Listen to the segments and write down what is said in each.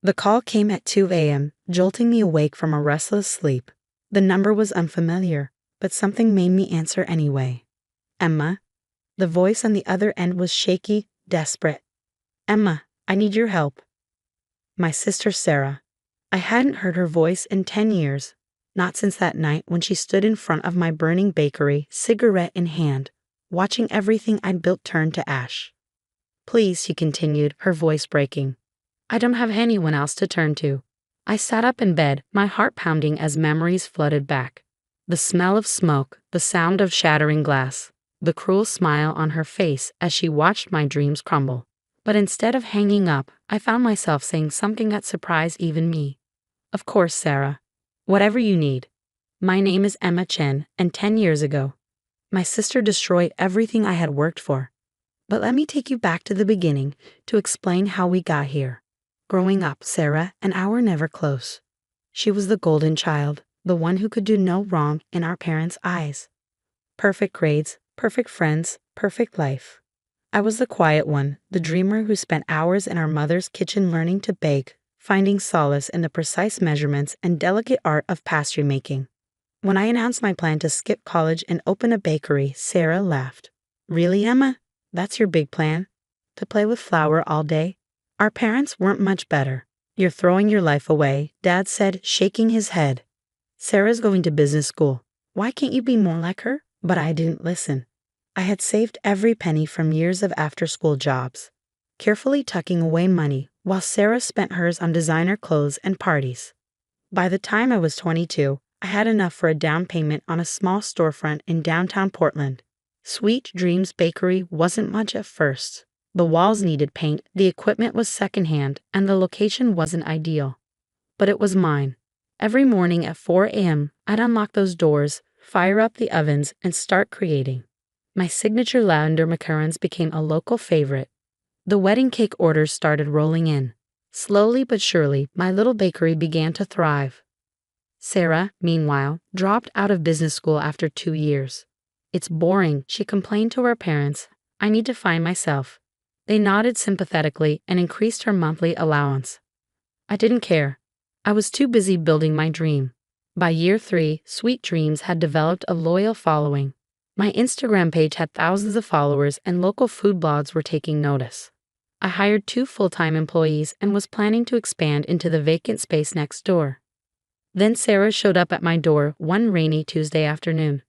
The call came at 2 a.m., jolting me awake from a restless sleep. The number was unfamiliar, but something made me answer anyway. Emma? The voice on the other end was shaky, desperate. Emma, I need your help. My sister Sarah. I hadn't heard her voice in 10 years, not since that night when she stood in front of my burning bakery, cigarette in hand, watching everything I'd built turn to ash. Please, she continued, her voice breaking. I don't have anyone else to turn to. I sat up in bed, my heart pounding as memories flooded back. The smell of smoke, the sound of shattering glass, the cruel smile on her face as she watched my dreams crumble. But instead of hanging up, I found myself saying something that surprised even me. Of course, Sarah. Whatever you need. My name is Emma Chen, and 10 years ago, my sister destroyed everything I had worked for. But let me take you back to the beginning to explain how we got here. Growing up, Sarah and I were never close. She was the golden child, the one who could do no wrong in our parents' eyes. Perfect grades, perfect friends, perfect life. I was the quiet one, the dreamer who spent hours in our mother's kitchen learning to bake, finding solace in the precise measurements and delicate art of pastry making. When I announced my plan to skip college and open a bakery, Sarah laughed. Really, Emma? That's your big plan? To play with flour all day? Our parents weren't much better. You're throwing your life away, Dad said, shaking his head. Sarah's going to business school. Why can't you be more like her? But I didn't listen. I had saved every penny from years of after-school jobs, carefully tucking away money while Sarah spent hers on designer clothes and parties. By the time I was 22, I had enough for a down payment on a small storefront in downtown Portland. Sweet Dreams Bakery wasn't much at first. The walls needed paint, the equipment was secondhand, and the location wasn't ideal. But it was mine. Every morning at 4 a.m., I'd unlock those doors, fire up the ovens, and start creating. My signature lavender macarons became a local favorite. The wedding cake orders started rolling in. Slowly but surely, my little bakery began to thrive. Sarah, meanwhile, dropped out of business school after 2 years. It's boring, she complained to her parents. I need to find myself. They nodded sympathetically and increased her monthly allowance. I didn't care. I was too busy building my dream. By year 3, Sweet Dreams had developed a loyal following. My Instagram page had thousands of followers and local food blogs were taking notice. I hired 2 full-time employees and was planning to expand into the vacant space next door. Then Sarah showed up at my door one rainy Tuesday afternoon.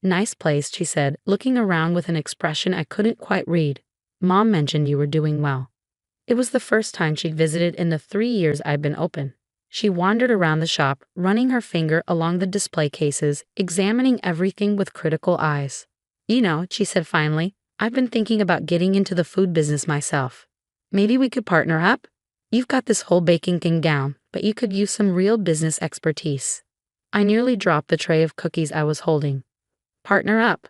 Nice place, she said, looking around with an expression I couldn't quite read. Mom mentioned you were doing well. It was the first time she'd visited in the 3 years I'd been open. She wandered around the shop, running her finger along the display cases, examining everything with critical eyes. You know, she said finally, I've been thinking about getting into the food business myself. Maybe we could partner up? You've got this whole baking thing down, but you could use some real business expertise. I nearly dropped the tray of cookies I was holding. Partner up?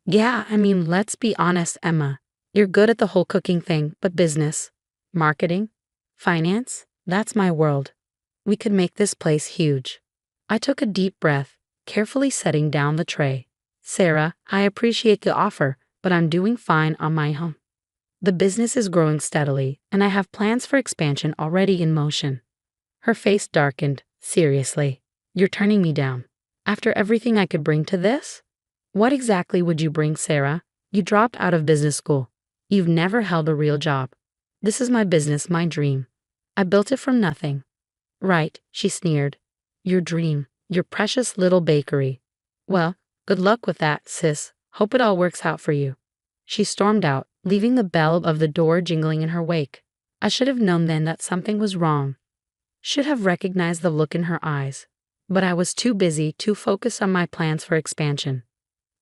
Yeah, let's be honest, Emma. You're good at the whole cooking thing, but business, marketing, finance, that's my world. We could make this place huge. I took a deep breath, carefully setting down the tray. Sarah, I appreciate the offer, but I'm doing fine on my own. The business is growing steadily, and I have plans for expansion already in motion. Her face darkened. Seriously, you're turning me down. After everything I could bring to this? What exactly would you bring, Sarah? You dropped out of business school. You've never held a real job. This is my business, my dream. I built it from nothing. Right, she sneered. Your dream, your precious little bakery. Well, good luck with that, sis. Hope it all works out for you. She stormed out, leaving the bell of the door jingling in her wake. I should have known then that something was wrong. Should have recognized the look in her eyes. But I was too busy, too focused on my plans for expansion.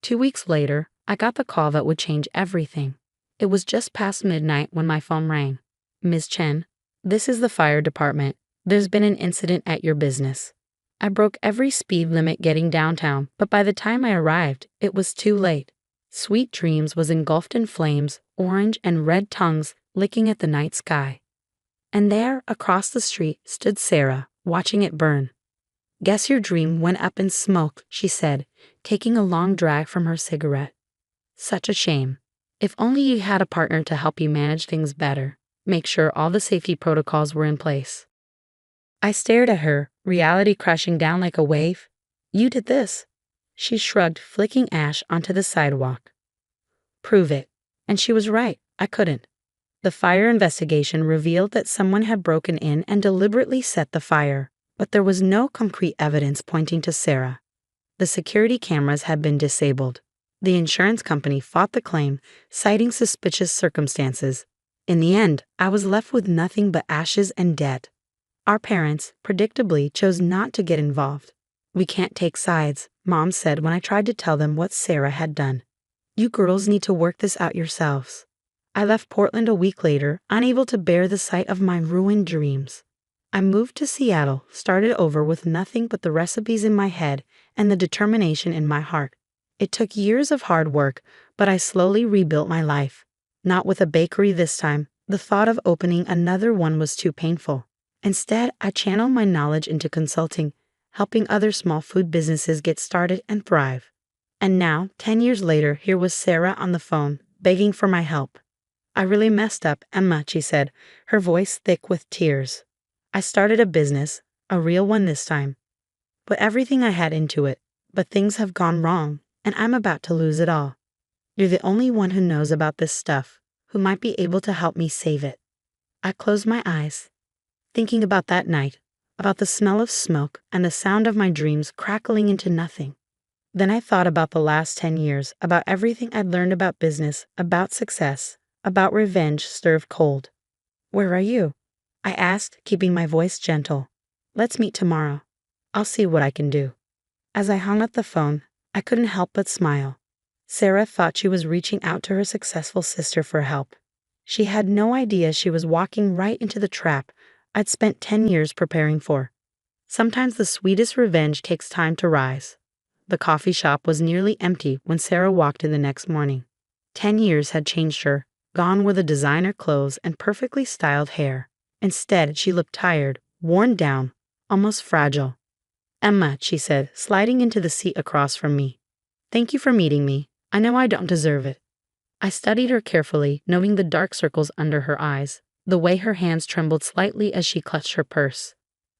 2 weeks later, I got the call that would change everything. It was just past midnight when my phone rang. Ms. Chen, this is the fire department. There's been an incident at your business. I broke every speed limit getting downtown, but by the time I arrived, it was too late. Sweet Dreams was engulfed in flames, orange and red tongues licking at the night sky. And there, across the street, stood Sarah, watching it burn. Guess your dream went up in smoke, she said, taking a long drag from her cigarette. Such a shame. If only you had a partner to help you manage things better. Make sure all the safety protocols were in place. I stared at her, reality crashing down like a wave. You did this. She shrugged, flicking ash onto the sidewalk. Prove it. And she was right, I couldn't. The fire investigation revealed that someone had broken in and deliberately set the fire, but there was no concrete evidence pointing to Sarah. The security cameras had been disabled. The insurance company fought the claim, citing suspicious circumstances. In the end, I was left with nothing but ashes and debt. Our parents, predictably, chose not to get involved. We can't take sides, Mom said when I tried to tell them what Sarah had done. You girls need to work this out yourselves. I left Portland a week later, unable to bear the sight of my ruined dreams. I moved to Seattle, started over with nothing but the recipes in my head and the determination in my heart. It took years of hard work, but I slowly rebuilt my life. Not with a bakery this time. The thought of opening another one was too painful. Instead, I channeled my knowledge into consulting, helping other small food businesses get started and thrive. And now, 10 years later, here was Sarah on the phone, begging for my help. I really messed up, Emma, she said, her voice thick with tears. I started a business, a real one this time. Put everything I had into it, but things have gone wrong, and I'm about to lose it all. You're the only one who knows about this stuff, who might be able to help me save it. I closed my eyes, thinking about that night, about the smell of smoke and the sound of my dreams crackling into nothing. Then I thought about the last 10 years, about everything I'd learned about business, about success, about revenge served cold. Where are you? I asked, keeping my voice gentle. Let's meet tomorrow. I'll see what I can do. As I hung up the phone, I couldn't help but smile. Sarah thought she was reaching out to her successful sister for help. She had no idea she was walking right into the trap I'd spent 10 years preparing for. Sometimes the sweetest revenge takes time to rise. The coffee shop was nearly empty when Sarah walked in the next morning. 10 years had changed her, gone were the designer clothes and perfectly styled hair. Instead, she looked tired, worn down, almost fragile. Emma, she said, sliding into the seat across from me. Thank you for meeting me. I know I don't deserve it. I studied her carefully, noting the dark circles under her eyes, the way her hands trembled slightly as she clutched her purse.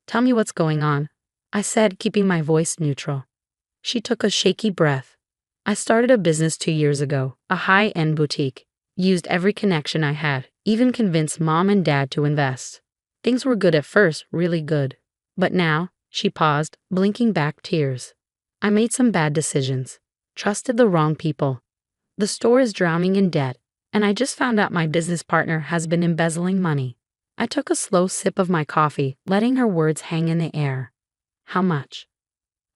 Tell me what's going on, I said, keeping my voice neutral. She took a shaky breath. I started a business 2 years ago, a high-end boutique. Used every connection I had, even convinced Mom and Dad to invest. Things were good at first, really good. But now, she paused, blinking back tears. I made some bad decisions. Trusted the wrong people. The store is drowning in debt, and I just found out my business partner has been embezzling money. I took a slow sip of my coffee, letting her words hang in the air. How much?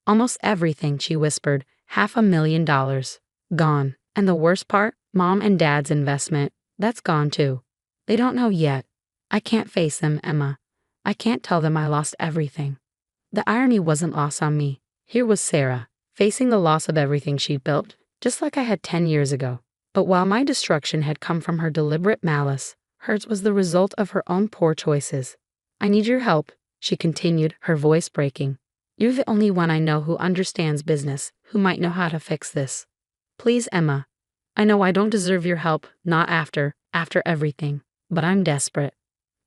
Almost everything, she whispered. $500,000. Gone. And the worst part, Mom and Dad's investment, that's gone too. They don't know yet. I can't face them, Emma. I can't tell them I lost everything. The irony wasn't lost on me. Here was Sarah, facing the loss of everything she'd built, just like I had 10 years ago. But while my destruction had come from her deliberate malice, hers was the result of her own poor choices. I need your help, she continued, her voice breaking. You're the only one I know who understands business, who might know how to fix this. Please, Emma. I know I don't deserve your help, not after everything, but I'm desperate.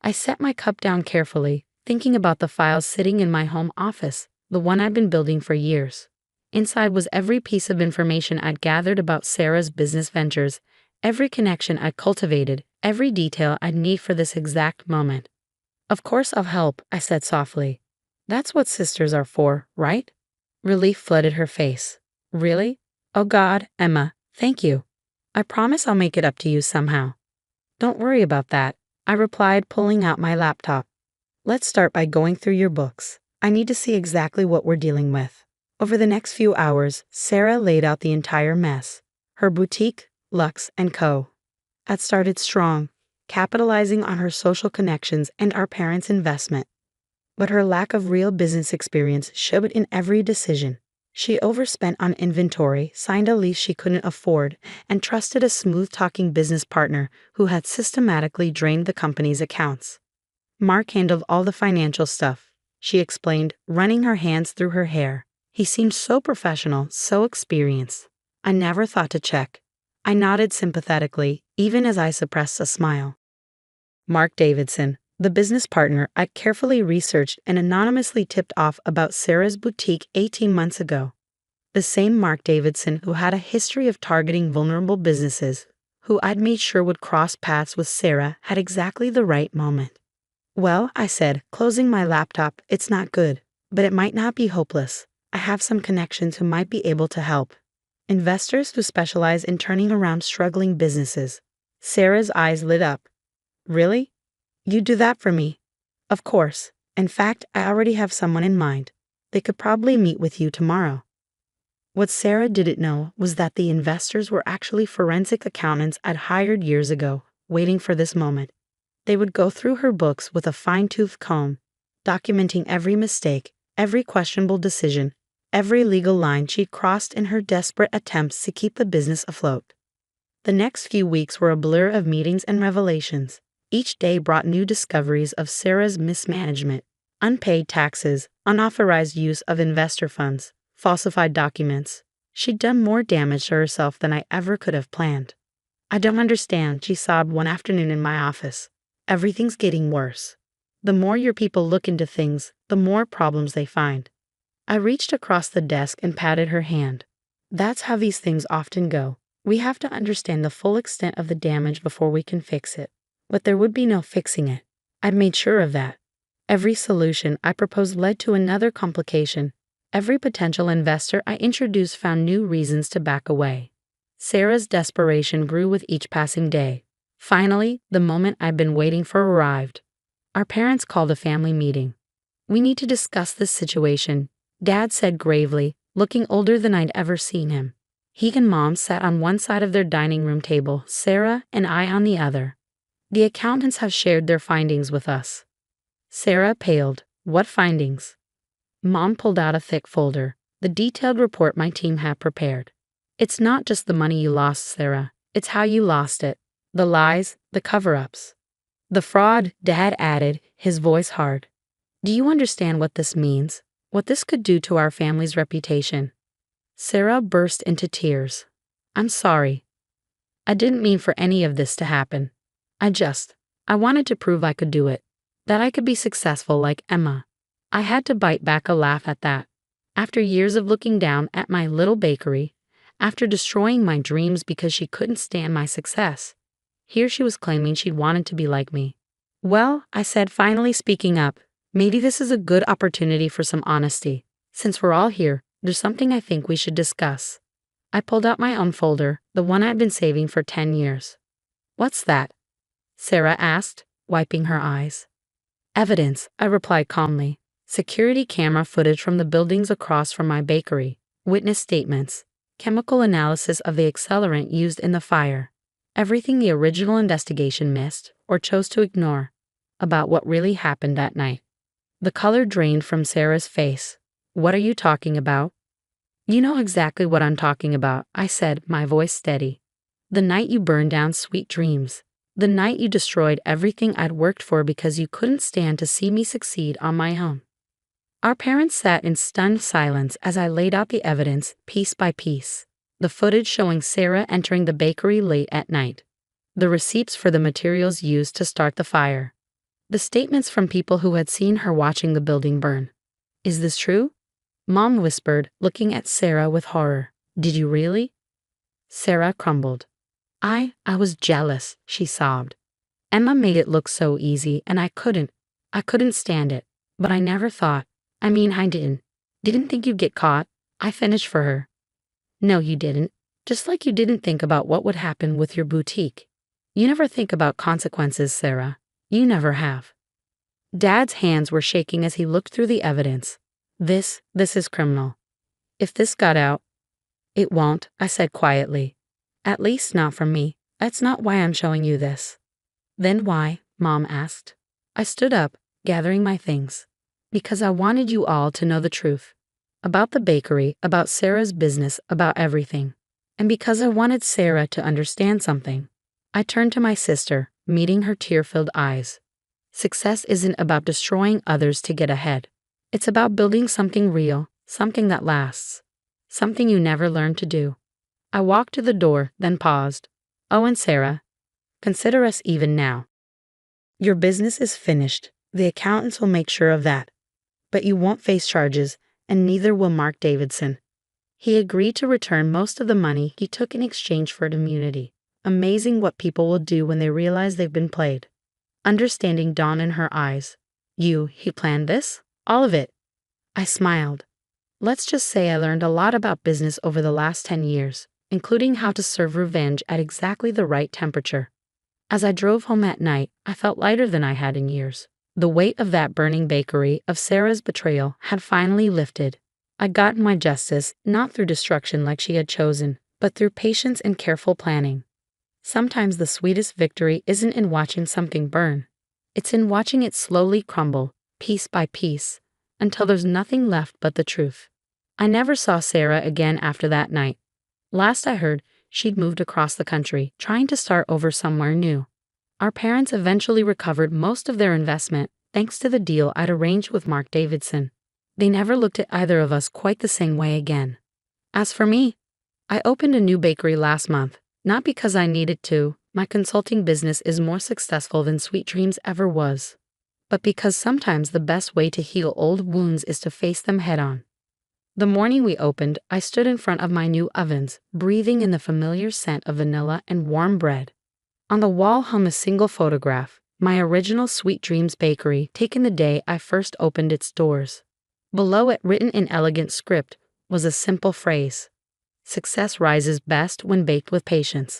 I set my cup down carefully, thinking about the files sitting in my home office, the one I'd been building for years. Inside was every piece of information I'd gathered about Sarah's business ventures, every connection I'd cultivated, every detail I'd need for this exact moment. Of course I'll help, I said softly. That's what sisters are for, right? Relief flooded her face. Really? Oh God, Emma, thank you. I promise I'll make it up to you somehow. Don't worry about that, I replied, pulling out my laptop. Let's start by going through your books. I need to see exactly what we're dealing with. Over the next few hours, Sarah laid out the entire mess. Her boutique, Lux & Co. Had started strong, capitalizing on her social connections and our parents' investment. But her lack of real business experience showed in every decision. She overspent on inventory, signed a lease she couldn't afford, and trusted a smooth-talking business partner who had systematically drained the company's accounts. Mark handled all the financial stuff, she explained, running her hands through her hair. He seemed so professional, so experienced. I never thought to check. I nodded sympathetically, even as I suppressed a smile. Mark Davidson, The business partner I carefully researched and anonymously tipped off about Sarah's boutique 18 months ago. The same Mark Davidson who had a history of targeting vulnerable businesses, who I'd made sure would cross paths with Sarah, had exactly the right moment. Well, I said, closing my laptop, it's not good, but it might not be hopeless. I have some connections who might be able to help. Investors who specialize in turning around struggling businesses. Sarah's eyes lit up. Really? You do that for me? Of course. In fact, I already have someone in mind. They could probably meet with you tomorrow. What Sarah didn't know was that the investors were actually forensic accountants I'd hired years ago, waiting for this moment. They would go through her books with a fine-tooth comb, documenting every mistake, every questionable decision, every legal line she crossed in her desperate attempts to keep the business afloat. The next few weeks were a blur of meetings and revelations. Each day brought new discoveries of Sarah's mismanagement, unpaid taxes, unauthorized use of investor funds, falsified documents. She'd done more damage to herself than I ever could have planned. I don't understand, she sobbed one afternoon in my office. Everything's getting worse. The more your people look into things, the more problems they find. I reached across the desk and patted her hand. That's how these things often go. We have to understand the full extent of the damage before we can fix it. But there would be no fixing it. I'd made sure of that. Every solution I proposed led to another complication. Every potential investor I introduced found new reasons to back away. Sarah's desperation grew with each passing day. Finally, the moment I'd been waiting for arrived. Our parents called a family meeting. We need to discuss this situation, Dad said gravely, looking older than I'd ever seen him. He and Mom sat on one side of their dining room table, Sarah and I on the other. The accountants have shared their findings with us. Sarah paled. What findings? Mom pulled out a thick folder, the detailed report my team had prepared. It's not just the money you lost, Sarah. It's how you lost it. The lies, the cover-ups. The fraud, Dad added, his voice hard. Do you understand what this means? What this could do to our family's reputation? Sarah burst into tears. I'm sorry. I didn't mean for any of this to happen. I wanted to prove I could do it. That I could be successful like Emma. I had to bite back a laugh at that. After years of looking down at my little bakery, after destroying my dreams because she couldn't stand my success, here she was claiming she'd wanted to be like me. Well, I said, finally speaking up, maybe this is a good opportunity for some honesty. Since we're all here, there's something I think we should discuss. I pulled out my own folder, the one I'd been saving for 10 years. What's that? Sarah asked, wiping her eyes. Evidence, I replied calmly. Security camera footage from the buildings across from my bakery, witness statements, chemical analysis of the accelerant used in the fire. Everything the original investigation missed, or chose to ignore, about what really happened that night. The color drained from Sarah's face. What are you talking about? You know exactly what I'm talking about, I said, my voice steady. The night you burned down Sweet Dreams. The night you destroyed everything I'd worked for because you couldn't stand to see me succeed on my own. Our parents sat in stunned silence as I laid out the evidence, piece by piece. The footage showing Sarah entering the bakery late at night. The receipts for the materials used to start the fire. The statements from people who had seen her watching the building burn. Is this true? Mom whispered, looking at Sarah with horror. Did you really? Sarah crumbled. I was jealous, she sobbed. Emma made it look so easy and I couldn't stand it. But I never thought, I didn't think you'd get caught. I finished for her. No, you didn't. Just like you didn't think about what would happen with your boutique. You never think about consequences, Sarah. You never have. Dad's hands were shaking as he looked through the evidence. This is criminal. If this got out, it won't, I said quietly. At least not from me. That's not why I'm showing you this. Then why? Mom asked. I stood up, gathering my things. Because I wanted you all to know the truth. About the bakery, about Sarah's business, about everything. And because I wanted Sarah to understand something. I turned to my sister, meeting her tear-filled eyes. Success isn't about destroying others to get ahead. It's about building something real, something that lasts. Something you never learned to do. I walked to the door, then paused. Oh, and Sarah, consider us even now. Your business is finished. The accountants will make sure of that. But you won't face charges, and neither will Mark Davidson. He agreed to return most of the money he took in exchange for immunity. Amazing what people will do when they realize they've been played. Understanding dawned in her eyes. He planned this? All of it? I smiled. Let's just say I learned a lot about business over the last 10 years, including how to serve revenge at exactly the right temperature. As I drove home at night, I felt lighter than I had in years. The weight of that burning bakery, of Sarah's betrayal, had finally lifted. I'd gotten my justice, not through destruction like she had chosen, but through patience and careful planning. Sometimes the sweetest victory isn't in watching something burn. It's in watching it slowly crumble, piece by piece, until there's nothing left but the truth. I never saw Sarah again after that night. Last I heard, she'd moved across the country, trying to start over somewhere new. Our parents eventually recovered most of their investment, thanks to the deal I'd arranged with Mark Davidson. They never looked at either of us quite the same way again. As for me, I opened a new bakery last month, not because I needed to. My consulting business is more successful than Sweet Dreams ever was, but because sometimes the best way to heal old wounds is to face them head-on. The morning we opened, I stood in front of my new ovens, breathing in the familiar scent of vanilla and warm bread. On the wall hung a single photograph, my original Sweet Dreams bakery, taken the day I first opened its doors. Below it, written in elegant script, was a simple phrase: "Success rises best when baked with patience."